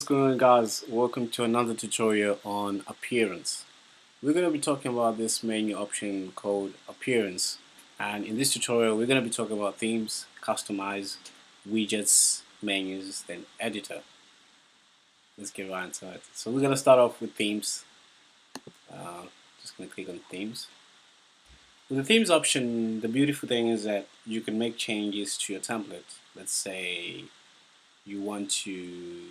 What's going on, guys? Welcome to another tutorial on appearance. We're going to be talking about this menu option called appearance, and in this tutorial we're going to be talking about themes, customize, widgets, menus, then editor. Let's get right into it. So we're going to start off with themes. Just going to click on themes. With the themes option, the beautiful thing is that you can make changes to your template. Let's say you want to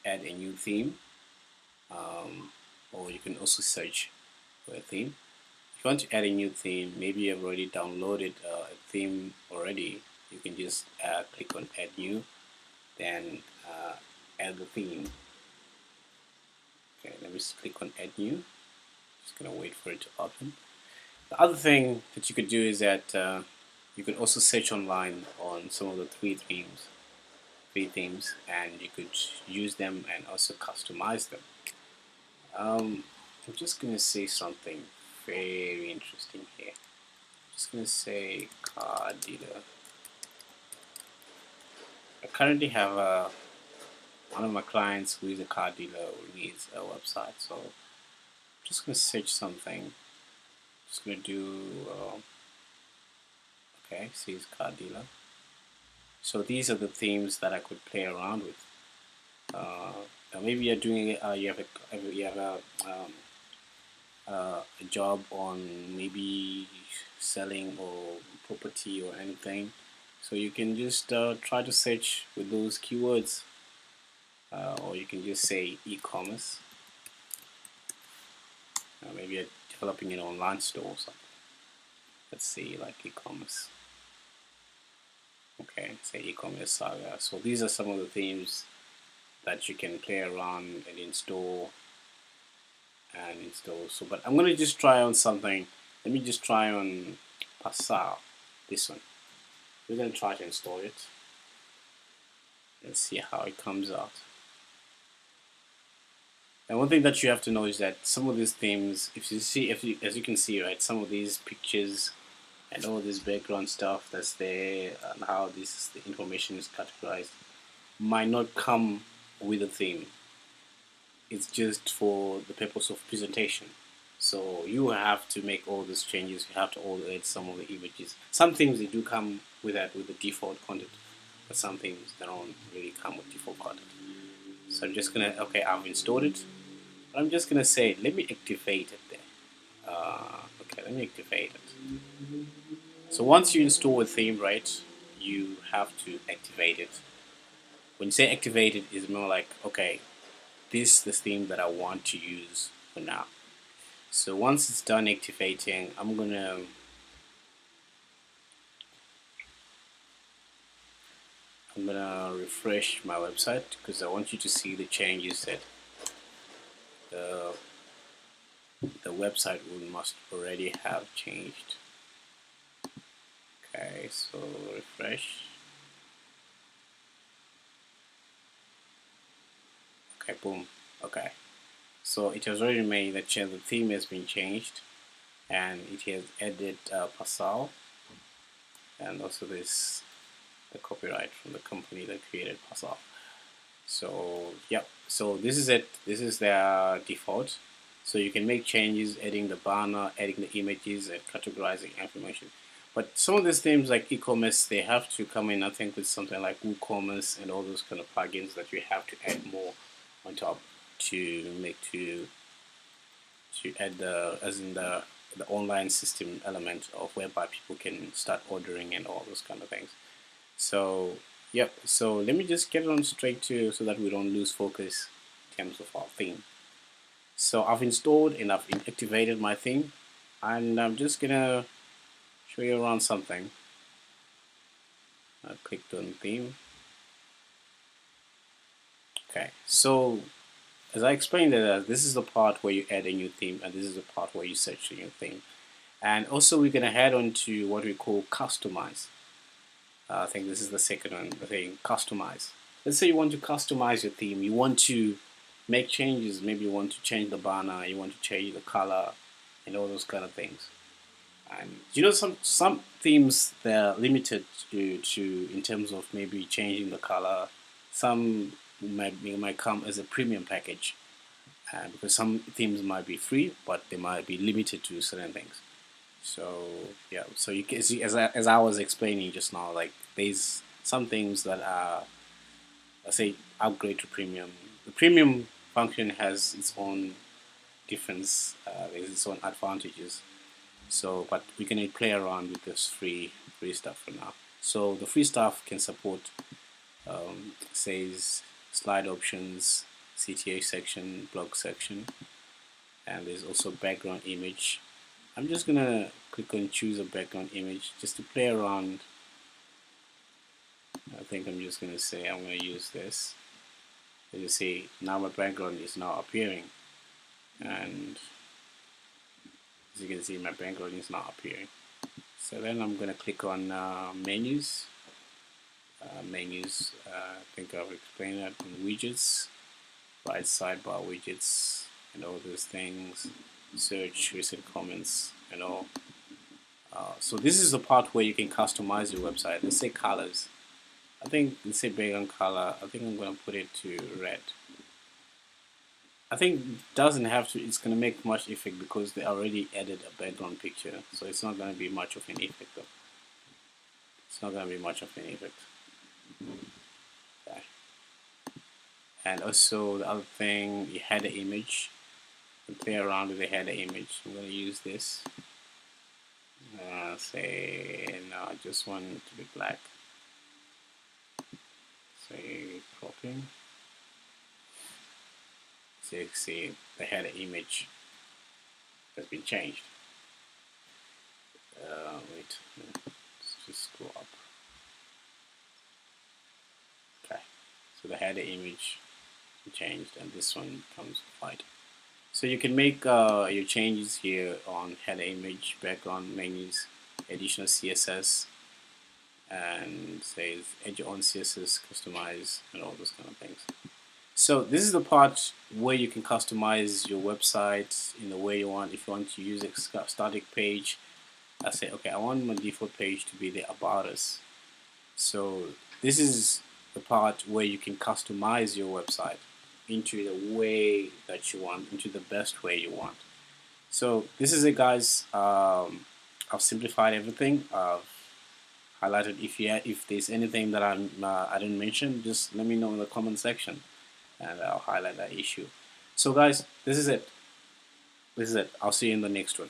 add a new theme, or you can also search for a theme. If you want to add a new theme, maybe you've already downloaded a theme already, you can just click on add new, then add the theme. Okay, let me just click on add new. Just gonna wait for it to open. The other thing that you could do is that you could also search online on some of the three themes, and you could use them and also customize them. I'm just gonna say something very interesting here. I'm just gonna say car dealer. I currently have one of my clients who is a car dealer who needs a website, so I'm just gonna search something. Just gonna do okay, says car dealer. So these are the themes that I could play around with. Maybe you're doing you have a job on maybe selling or property or anything, so you can just try to search with those keywords, or you can just say e-commerce. Maybe you're developing an online store or something. Let's see, like e-commerce. Okay, say e-commerce saga. So these are some of the themes that you can play around and install. So, but I'm gonna just try on something. Let me just try on Passau, this one. We're gonna try to install it. Let's see how it comes out. And one thing that you have to know is that some of these themes, as you can see, right, some of these pictures and all this background stuff that's there and how the information is categorized might not come with a theme. It's just for the purpose of presentation. So you have to make all these changes. You have to also add some of the images. Some things they do come with the default content, but some things they don't really come with default content. So I'm just gonna, okay, I've installed it. I'm just gonna say, let me activate it there. Okay, let me activate it. So once you install a theme, right, you have to activate it. When you say activate it, it's more like, okay, this is the theme that I want to use for now. So once it's done activating, I'm gonna refresh my website because I want you to see the changes that the website must already have changed. Okay, so refresh. Okay, boom. Okay, so it has already made the change. The theme has been changed, and it has added Passau, and also the copyright from the company that created Passau. So yep, so this is it. This is their default. So you can make changes, adding the banner, adding the images, and categorizing information. But some of these themes like e-commerce, they have to come in, I think, with something like WooCommerce and all those kind of plugins that you have to add more on top to add the online system element of whereby people can start ordering and all those kind of things. So yep, so let me just get on straight to so that we don't lose focus in terms of our theme. So I've installed and I've activated my theme, and I'm just gonna show you around something. I clicked on theme. Okay, so as I explained it, this is the part where you add a new theme, and this is the part where you search a new theme. And also we're gonna head on to what we call customize. I think this is the second one, the thing, customize. Let's say you want to customize your theme. You want to make changes. Maybe you want to change the banner, you want to change the color, and all those kind of things. And you know, some themes they're limited to in terms of maybe changing the color. Some might come as a premium package, because some themes might be free, but they might be limited to certain things. So yeah, so you can see, as I was explaining just now, like there's some things that are, let's say, upgrade to premium. The premium function has its own difference. There's its own advantages. So, but we can play around with this free stuff for now. So the free stuff can support, says slide options, CTA section, blog section, and there's also background image. I'm just gonna click on choose a background image just to play around. I think I'm just gonna say I'm gonna use this. As you see, now my background is now appearing, and as you can see, my background is now appearing. So then I'm gonna click on menus. I think I've explained that on widgets, right sidebar widgets, and all those things. Search, recent comments, and all. So this is the part where you can customize your website. Let's say colors. Let's say background color. I think I'm gonna put it to red. I think it doesn't have to. It's gonna make much effect because they already added a background picture, so it's not gonna be much of an effect though. It's not gonna be much of an effect. Okay. And also the other thing, you had an image. You play around with the header image. I'm gonna use this. Say no, I just want it to be black. Say cropping. So you see the header image has been changed. Wait, let's just go up. Okay, so the header image changed, and this one comes white. So you can make your changes here on header image, background, menus, additional CSS, and says add your own CSS, customize, and all those kind of things. So this is the part where you can customize your website in the way you want. If you want to use a static page, I say, okay, I want my default page to be the About Us. So this is the part where you can customize your website into the way that you want, into the best way you want. So this is it, guys. I've simplified everything. I've highlighted. If there's anything that I didn't mention, just let me know in the comment section, and I'll highlight that issue. So guys, this is it. I'll see you in the next one.